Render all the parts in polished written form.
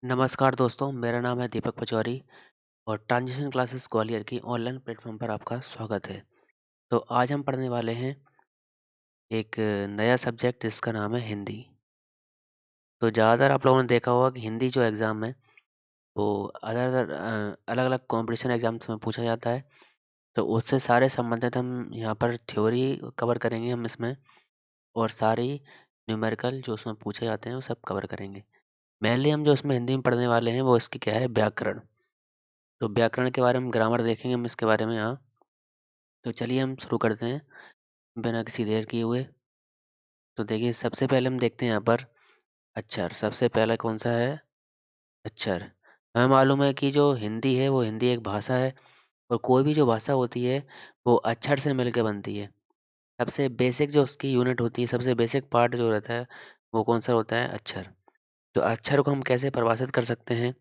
नमस्कार दोस्तों, मेरा नाम है दीपक पचौरी और ट्रांजिशन क्लासेस ग्वालियर की ऑनलाइन प्लेटफॉर्म पर आपका स्वागत है। तो आज हम पढ़ने वाले हैं एक नया सब्जेक्ट जिसका नाम है हिंदी। तो ज़्यादातर आप लोगों ने देखा होगा कि हिंदी जो एग्ज़ाम है वो अलग-अलग कॉम्पिटिशन एग्ज़ाम्स में पूछा जाता है। तो उससे सारे संबंधित हम यहाँ पर थ्योरी कवर करेंगे हम इसमें और सारी न्यूमेरिकल जो उसमें पूछे जाते हैं वो सब कवर करेंगे। मेनली हम जो इसमें हिंदी में पढ़ने वाले हैं वो इसकी क्या है व्याकरण। तो व्याकरण के बारे में ग्रामर देखेंगे हम इसके बारे में यहाँ। तो चलिए हम शुरू करते हैं बिना किसी देर किए हुए। तो देखिए सबसे पहले हम देखते हैं यहाँ पर अक्षर। सबसे पहला कौन सा है? अक्षर। हमें मालूम है कि जो हिंदी है वो हिंदी एक भाषा है और कोई भी जो भाषा होती है वो अक्षर से मिलकर बनती है। सबसे बेसिक जो उसकी यूनिट होती है, सबसे बेसिक पार्ट जो रहता है वो कौन सा होता है? अक्षर। तो अक्षर को हम कैसे परिभाषित कर सकते हैं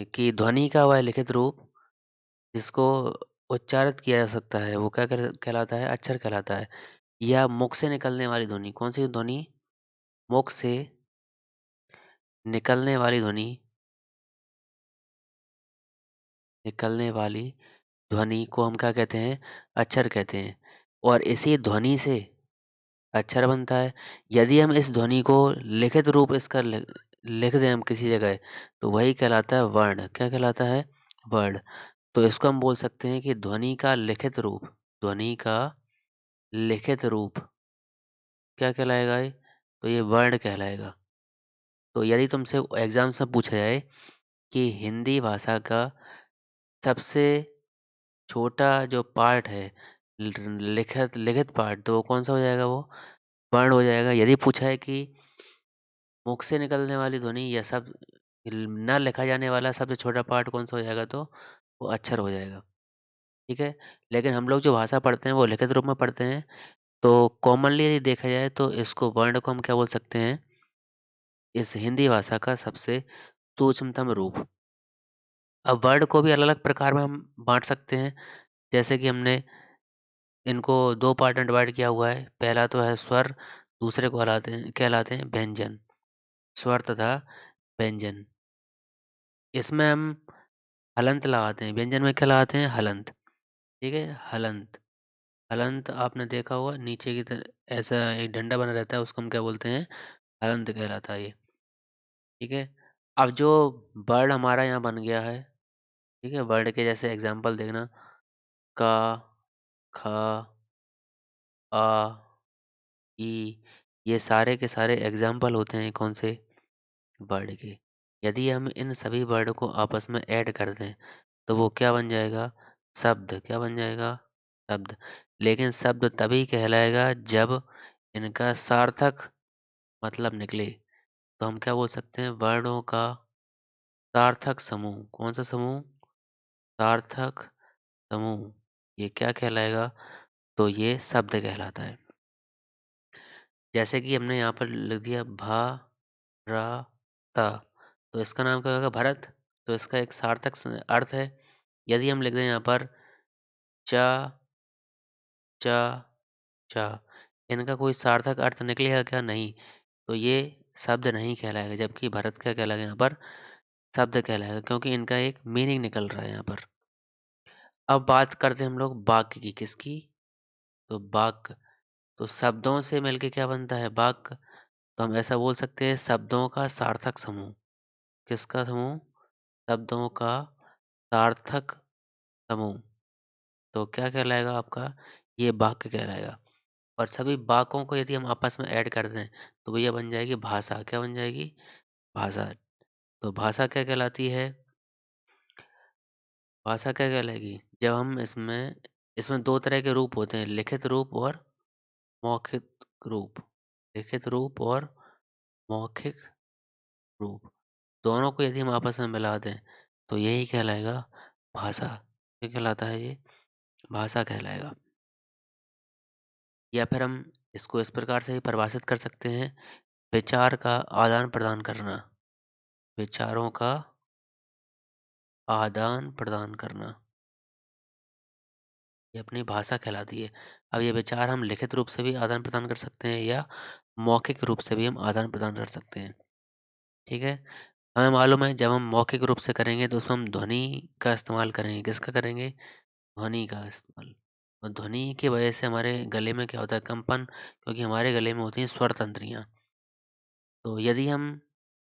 कि ध्वनि का वह लिखित रूप जिसको उच्चारित किया जा सकता है वो कहलाता है? अक्षर कहलाता है। या मुख से निकलने वाली ध्वनि, कौन सी ध्वनि? मुख से निकलने वाली ध्वनि निकलने वाली ध्वनि को हम क्या कहते हैं? अक्षर कहते हैं। और इसी ध्वनि से अक्षर बनता है। यदि हम इस ध्वनि को लिखित रूप इसका लिख दें हम किसी जगह, तो वही कहलाता है वर्ण। क्या कहलाता है? वर्ण। तो इसको हम बोल सकते हैं कि ध्वनि का लिखित रूप क्या कहलाएगा ये? तो ये वर्ण कहलाएगा। तो यदि तुमसे एग्ज़ाम्स में पूछा जाए कि हिंदी भाषा का सबसे छोटा जो पार्ट है लिखित लिखित पार्ट, तो वो कौन-सा हो जाएगा वो? वर्ण हो जाएगा। यदि पूछा है कि मुख से निकलने वाली ध्वनि या सब ना लिखा जाने वाला सबसे छोटा पार्ट कौन-सा हो जाएगा, तो वो अक्षर हो जाएगा। ठीक है? लेकिन हम लोग जो भाषा पढ़ते हैं वो लिखित रूप में पढ़ते हैं। तो कॉमनली यदि देखा जाए तो इसको वर्ण को हम क्या बोल सकते हैं? इस हिंदी भाषा का सबसे सूक्ष्मतम रूप। अब वर्ण को भी अलग-अलग प्रकार में हम बाँट सकते हैं। जैसे कि हमने इनको 2 पार्ट में डिवाइड किया हुआ है। पहला तो है स्वर, दूसरे को कहलाते हैं व्यंजन। स्वर तथा व्यंजन। इसमें हम हलंत लगाते हैं, व्यंजन में क्या लगाते हैं? हलंत। ठीक है? हलंत। हलंत आपने देखा होगा नीचे की ऐसा एक डंडा बना रहता है, उसको हम क्या बोलते हैं? हलंत कहलाता है ये। ठीक है? अब जो वर्ड हमारा यहाँ बन गया है, ठीक है? वर्ड के जैसे एग्ज़ाम्पल देखना का, ख, अ, ई, ये सारे के सारे एग्ज़ाम्पल होते हैं कौन से? वर्ड के। यदि हम इन सभी वर्ड को आपस में ऐड कर दें, तो वो क्या बन जाएगा? शब्द। क्या बन जाएगा? शब्द। लेकिन शब्द तभी कहलाएगा जब इनका सार्थक मतलब निकले। तो हम क्या बोल सकते हैं? वर्णों का सार्थक समूह। कौन-सा समूह? सार्थक समूह। ये क्या कहलाएगा? तो ये शब्द कहलाता है। जैसे कि हमने यहाँ पर लिख दिया र त, तो इसका नाम क्या होगा? भरत। तो इसका एक सार्थक अर्थ है। यदि हम लिख दें यहाँ पर च, च, च, इनका कोई सार्थक अर्थ निकलेगा क्या? नहीं। तो ये शब्द नहीं कहलाएगा, जबकि भरत क्या कहलाएगा यहाँ पर? शब्द कहलाएगा, क्योंकि इनका एक मीनिंग निकल रहा है यहाँ पर। अब बात करते हैं हम लोग वाक्य की। किसकी? तो वाक्य। तो शब्दों से मिलके क्या बनता है? वाक्य। तो हम ऐसा बोल सकते हैं शब्दों का सार्थक समूह। किसका समूह? शब्दों का सार्थक समूह। तो क्या कहलाएगा आपका? ये वाक्य कहलाएगा। और सभी वाक्यों को यदि हम आपस में ऐड कर दें, तो भैया बन जाएगी भाषा। क्या बन जाएगी? भाषा। तो भाषा क्या कहलाती है? भाषा क्या कहलाएगी? जब हम इसमें 2 तरह के रूप होते हैं, लिखित रूप और मौखिक रूप। लिखित रूप और मौखिक रूप। दोनों को यदि हम आपस में मिला दें, तो यही कहलाएगा भाषा। क्या कहलाता है ये? भाषा कहलाएगा। या फिर हम इसको इस प्रकार से भी परिभाषित कर सकते हैं, विचार का आदान-प्रदान करना। विचारों का आदान-प्रदान करना, ये अपनी भाषा कहलाती है। अब ये विचार हम लिखित रूप से भी आदान-प्रदान कर सकते हैं या मौखिक रूप से भी हम आदान-प्रदान कर सकते हैं। ठीक है? हमें मालूम है जब हम मौखिक रूप से करेंगे तो उसमें हम ध्वनि का इस्तेमाल करेंगे। किसका करेंगे? ध्वनि का इस्तेमाल। और ध्वनि की वजह से हमारे गले में क्या होता है कंपन, क्योंकि हमारे गले में होती हैं स्वर तंत्रियाँ। तो यदि हम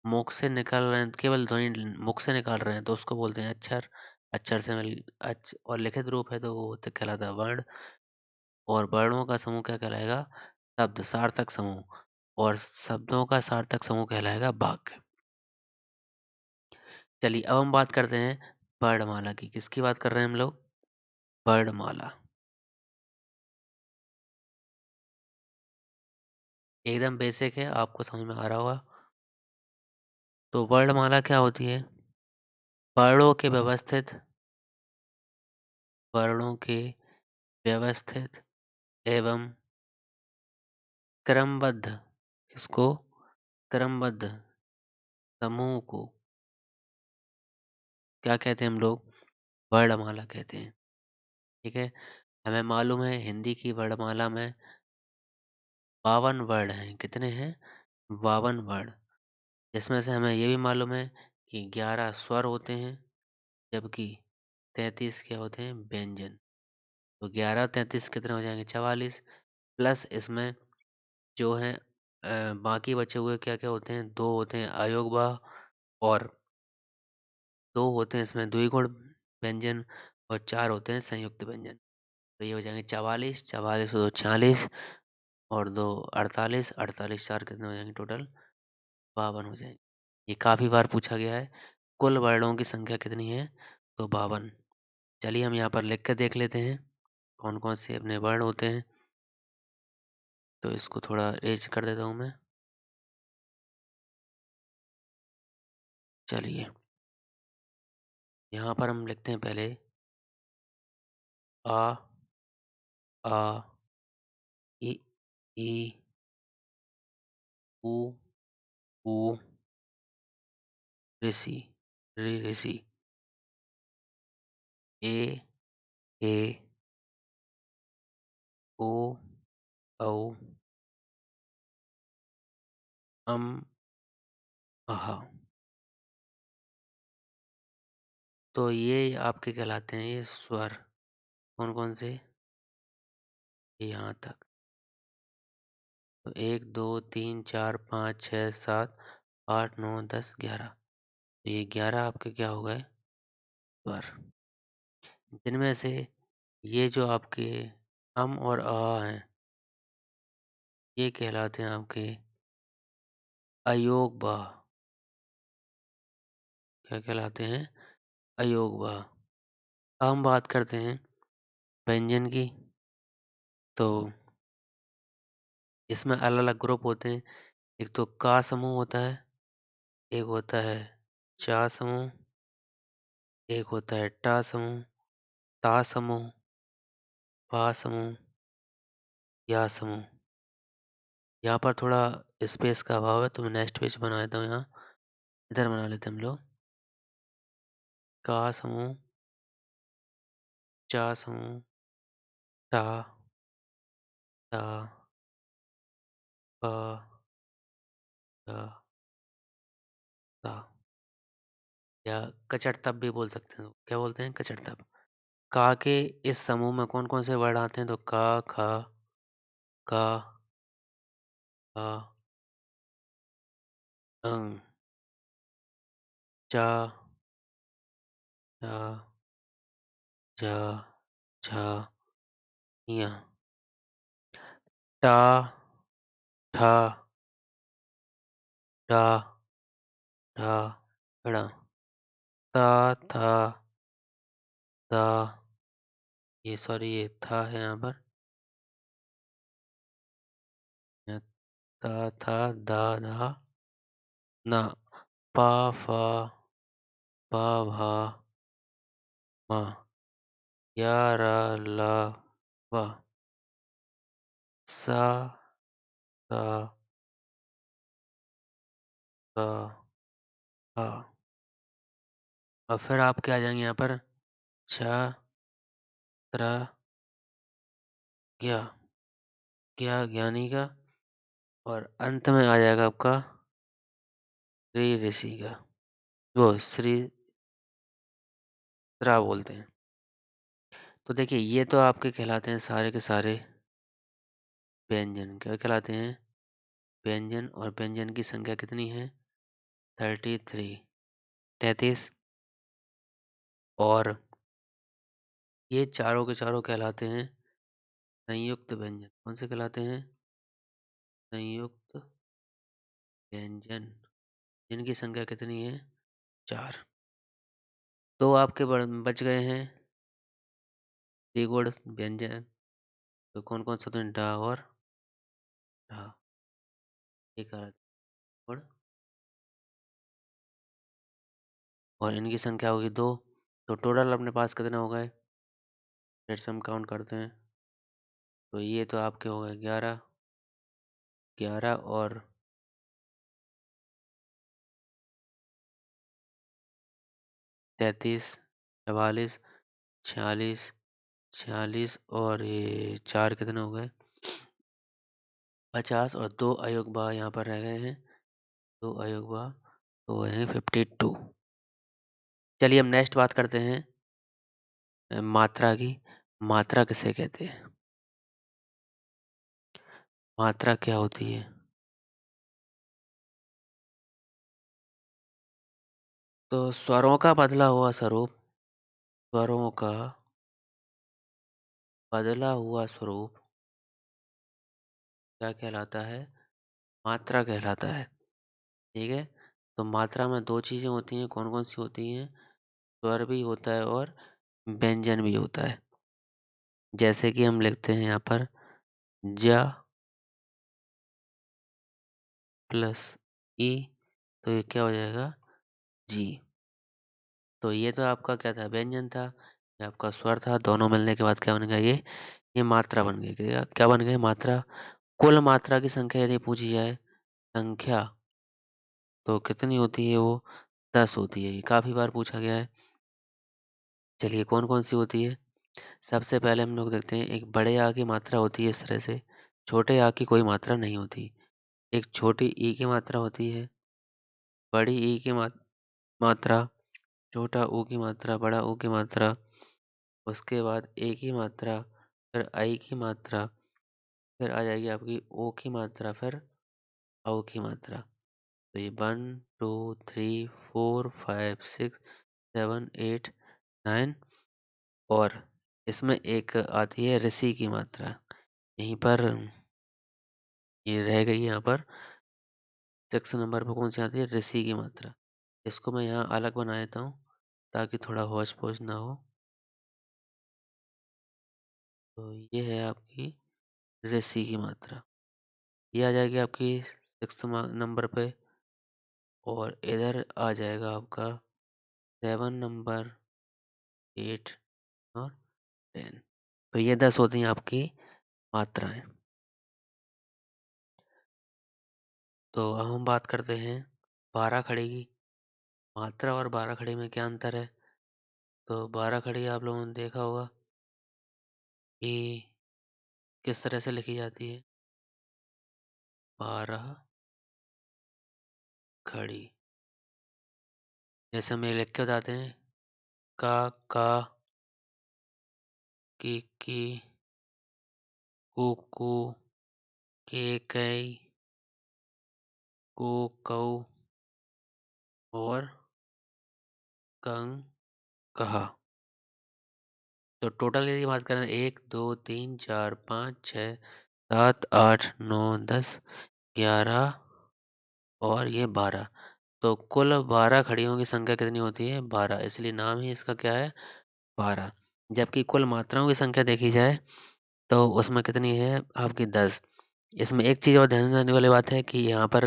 मुख से निकाल रहे हैं, केवल ध्वनि मुख से निकाल रहे हैं तो उसको बोलते हैं अक्षर। अक्षर से मिल और लिखित रूप है तो वो कहलाता है वर्ण। और वर्णों का समूह क्या कहलाएगा? शब्द, सार्थक समूह। और शब्दों का सार्थक समूह कहलाएगा वाक्य। चलिए अब हम बात करते हैं वर्णमाला की। किसकी बात कर रहे हैं हम लोग? वर्णमाला। एकदम बेसिक है, आपको समझ में आ रहा होगा। तो वर्णमाला क्या होती है? वर्णों के व्यवस्थित वर्णों के व्यवस्थित एवं क्रमबद्ध, इसको क्रमबद्ध समूह को क्या कहते हैं हम लोग? वर्णमाला कहते हैं। ठीक है? हमें मालूम है हिंदी की वर्णमाला में 52 वर्ण हैं। कितने हैं? 52 वर्ण। इसमें से हमें ये भी मालूम है कि 11 स्वर होते हैं, जबकि 33 क्या होते हैं? व्यंजन। तो 11 33 कितने हो जाएँगे? 44, प्लस इसमें जो है बाकी बचे हुए क्या-क्या होते हैं? 2 होते हैं अयोगवाह, और 2 होते हैं इसमें द्विगुण व्यंजन, और 4 होते हैं संयुक्त व्यंजन। तो ये हो जाएँगे 44, 44 और 2 46, और 2 48, 48 4 कितने हो जाएँगे टोटल? 52 हो जाएँगे। ये काफ़ी बार पूछा गया है। कुल वर्णों की संख्या कितनी है? तो 52। चलिए हम यहाँ पर लिख के देख लेते हैं, कौन-कौन से अपने वर्ण होते हैं। तो इसको थोड़ा रेज़ कर देता हूँ मैं। चलिए, यहाँ पर हम लिखते हैं पहले आ, आ, इ, ई, उ, ऊ, ऋषि, ऋषि, ए, ए, ओ, औ, अम, अहा। तो ये आपके कहलाते हैं ये स्वर। कौन-कौन से? यहाँ तक। तो 1, 2, 3, 4, 5, 6, 7, 8, 9, 10, 11। तो ये 11 आपके क्या हो गए? स्वर। जिनमें से ये जो आपके अम और अ हैं, ये कहलाते हैं आपके अयोगवाह। क्या कहलाते हैं? अयोगवाह। अब हम बात करते हैं व्यंजन की। तो इसमें अलग-अलग ग्रुप होते हैं। एक तो का समूह होता है, एक होता है चा समूह, एक होता है टा समूह, ता समूह, पा समूह, या समूह। यहाँ पर थोड़ा स्पेस का अभाव है तो मैं नेक्स्ट पेज बना देता हूँ यहाँ। इधर बना लेते हैं हम लोग। का समूह, चा समूह, टा, ता, पा, या, ता, या कचड़तब भी बोल सकते हैं। क्या बोलते हैं? कचड़तब। का के इस समूह में कौन-कौन से वर्ड आते हैं? तो का, खा, का, खा, अं, चा, छा, झा, झा, ञ, टा, ठा, डा, ढा, ड़, ता, था, दा, ये सॉरी ये था है यहाँ पर। ता, था, दा, धा, ना, पा, फा, पा, भा, मा, या, रा, ला, वा, सा, सा, सा, हा। और फिर आपके आ जाएँगे यहाँ पर छ, त्र, ज्ञ, ज्ञ ज्ञानी का, और अंत में आ जाएगा आपका श्री ऋषि का, वो श्री रा बोलते हैं। तो देखिए ये तो आपके कहलाते हैं सारे के सारे व्यंजन। क्या कहलाते हैं? व्यंजन। और व्यंजन की संख्या कितनी है? 33, 33। और ये चारों के चारों कहलाते हैं संयुक्त व्यंजन। कौन से कहलाते हैं? संयुक्त व्यंजन। जिनकी संख्या कितनी है? 4। तो आपके बच गए हैं त्रिगुण व्यंजन। तो कौन कौन सा? तो डा और ढा, ये कहलाते हैं त्रिगुण। और इनकी संख्या होगी 2। तो टोटल अपने पास कितने हो गए? फिर से हम काउंट करते हैं। तो ये तो आपके हो गए 11, 11 और 33, 44, 46, 46 और ये 4 कितने हो गए? 50। और 2 अयोगबा यहाँ पर रह गए हैं। 2 अयोगबा तो वो हैं 52। चलिए हम नेक्स्ट बात करते हैं मात्रा की। मात्रा किसे कहते हैं? मात्रा क्या होती है? तो स्वरों का बदला हुआ स्वरूप। स्वरों का बदला हुआ स्वरूप क्या कहलाता है? मात्रा कहलाता है। ठीक है। तो मात्रा में 2 चीज़ें होती हैं। कौन-कौन सी होती हैं? स्वर भी होता है और व्यंजन भी होता है। जैसे कि हम लिखते हैं यहाँ पर ज प्लस ई, तो ये क्या हो जाएगा? जी। तो ये तो आपका क्या था? व्यंजन था। ये आपका स्वर था। दोनों मिलने के बाद क्या बन गया ये? ये मात्रा बन गई। क्या क्या बन गई? मात्रा। कुल मात्रा की संख्या यदि पूछी जाए, संख्या, तो कितनी होती है वो? 10 होती है। ये काफ़ी बार पूछा गया है। चलिए कौन-कौन सी होती है? सबसे पहले हम लोग देखते हैं, एक बड़े आ की मात्रा होती है इस तरह से, छोटे आ की कोई मात्रा नहीं होती। एक छोटी ई की मात्रा होती है, बड़ी ई की मात्रा, छोटा ऊ की मात्रा, बड़ा ऊ की मात्रा, उसके बाद ए की मात्रा, फिर आई की मात्रा, फिर आ जाएगी आपकी ओ की मात्रा, फिर औ की मात्रा। तो ये 1, 2, 3, 4, 5, 6, 7, 8, 9 और इसमें एक आती है ऋषि की मात्रा। यहीं पर ये रह गई यहाँ पर 6 नंबर पे कौन सी आती है? ऋषि की मात्रा। इसको मैं यहाँ अलग बना देता हूँ ताकि थोड़ा होच-पोच ना हो। तो ये है आपकी ऋषि की मात्रा। ये आ जाएगी आपकी 6 नंबर पे और इधर आ जाएगा आपका 7 नंबर, 8 और 10। तो ये 10 होती हैं आपकी मात्राएँ। तो अब हम बात करते हैं 12 खड़ी की। मात्रा और 12 खड़ी में क्या अंतर है? तो 12 खड़ी आप लोगों ने देखा होगा कि किस तरह से लिखी जाती है? 12 खड़ी। जैसे हम ये लिख के बताते हैं का, की, कू, कै, को, कौ और कं, कहा। तो टोटल यदि बात करें 1, 2, 3, 4, 5, 6, 7, 8, 9, 10, 11 और ये 12। तो कुल 12 खड़ियों की संख्या कितनी होती है? 12। इसलिए नाम ही इसका क्या है? 12। जबकि कुल मात्राओं की संख्या देखी जाए तो उसमें कितनी है? आपकी 10। इसमें एक चीज़ और ध्यान देने वाली बात है कि यहाँ पर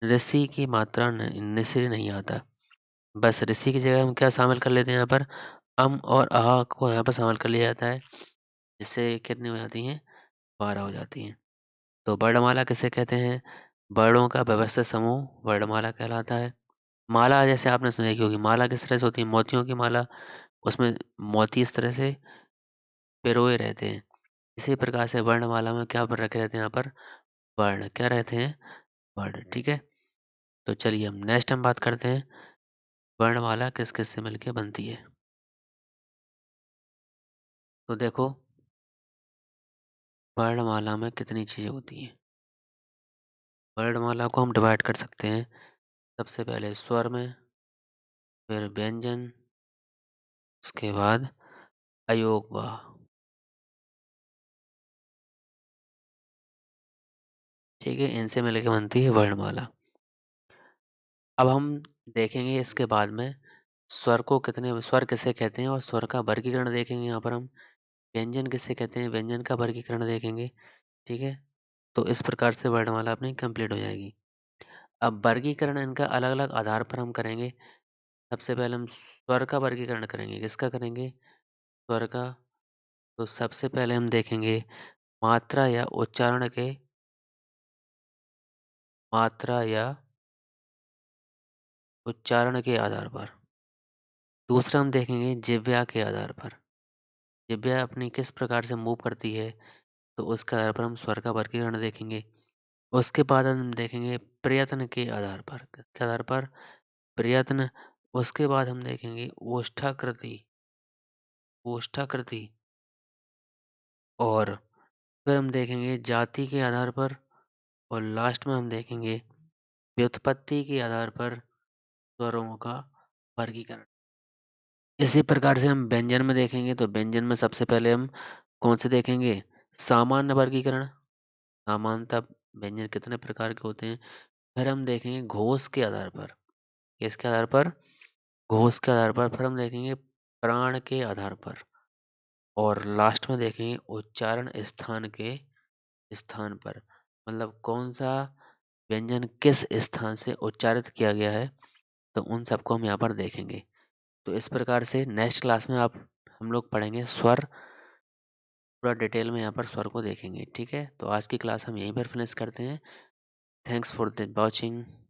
ऋषि की मात्रा निश्री नहीं आता। बस ऋषि की जगह हम क्या शामिल कर लेते हैं यहाँ पर? और को यहाँ पर शामिल कर लिया जाता है। जिससे कितनी हो जाती हैं? 12 हो जाती हैं। तो वर्णमाला किसे कहते हैं? वर्णों का व्यवस्थित समूह वर्णमाला कहलाता है। माला जैसे आपने सुनी होगी, माला किस तरह से होती है? मोतियों की माला, उसमें मोती इस तरह से पिरोए रहते हैं। इसी प्रकार से वर्णमाला में क्या पर रखे रहते हैं यहाँ पर? वर्ण। क्या रहते हैं? वर्ण, ठीक है? तो चलिए हम नेक्स्ट हम बात करते हैं वर्णमाला किस-किस से मिलके बनती है। तो देखो वर्णमाला में कितनी चीज़ें होती हैं। वर्णमाला को हम डिवाइड कर सकते हैं सबसे पहले स्वर में, फिर व्यंजन, उसके बाद अयोगवा। ठीक है, इनसे मिलके बनती है वर्णमाला। अब हम देखेंगे इसके बाद में स्वर को कितने स्वर किसे कहते हैं और स्वर का वर्गीकरण देखेंगे यहाँ पर हम। व्यंजन किसे कहते हैं, व्यंजन का वर्गीकरण देखेंगे, ठीक है? तो इस प्रकार से वर्णमाला अपनी कंप्लीट हो जाएगी। अब वर्गीकरण इनका अलग-अलग आधार पर हम करेंगे। सबसे पहले हम स्वर का वर्गीकरण करेंगे। किसका करेंगे? स्वर का। तो सबसे पहले हम देखेंगे मात्रा या उच्चारण के आधार पर। दूसरा हम देखेंगे जिह्वा के आधार पर। जिह्वा अपनी किस प्रकार से मूव करती है, तो उसके आधार पर हम स्वर का वर्गीकरण देखेंगे। उसके बाद हम देखेंगे प्रयत्न के आधार पर। किसके आधार पर? प्रयत्न। उसके बाद हम देखेंगे ओष्ठाकृति, ओष्ठाकृति और फिर हम देखेंगे जाति के आधार पर और लास्ट में हम देखेंगे व्युत्पत्ति के आधार पर स्वरों का वर्गीकरण। इसी प्रकार से हम व्यंजन में देखेंगे तो व्यंजन में सबसे पहले हम कौन से देखेंगे? सामान्य वर्गीकरण। सामान्यतः व्यंजन कितने प्रकार के होते हैं? फिर हम देखेंगे घोष के आधार पर। किसके आधार पर? घोष के आधार पर। फिर हम देखेंगे प्राण के आधार पर और लास्ट में देखेंगे उच्चारण स्थान पर। मतलब कौन सा व्यंजन किस स्थान से उच्चारित किया गया है, तो उन सबको हम यहाँ पर देखेंगे। तो इस प्रकार से नेक्स्ट क्लास में आप हम लोग पढ़ेंगे स्वर, पूरा डिटेल में यहाँ पर स्वर को देखेंगे, ठीक है? तो आज की क्लास हम यहीं पर फिनिश करते हैं। Thanks for the watching.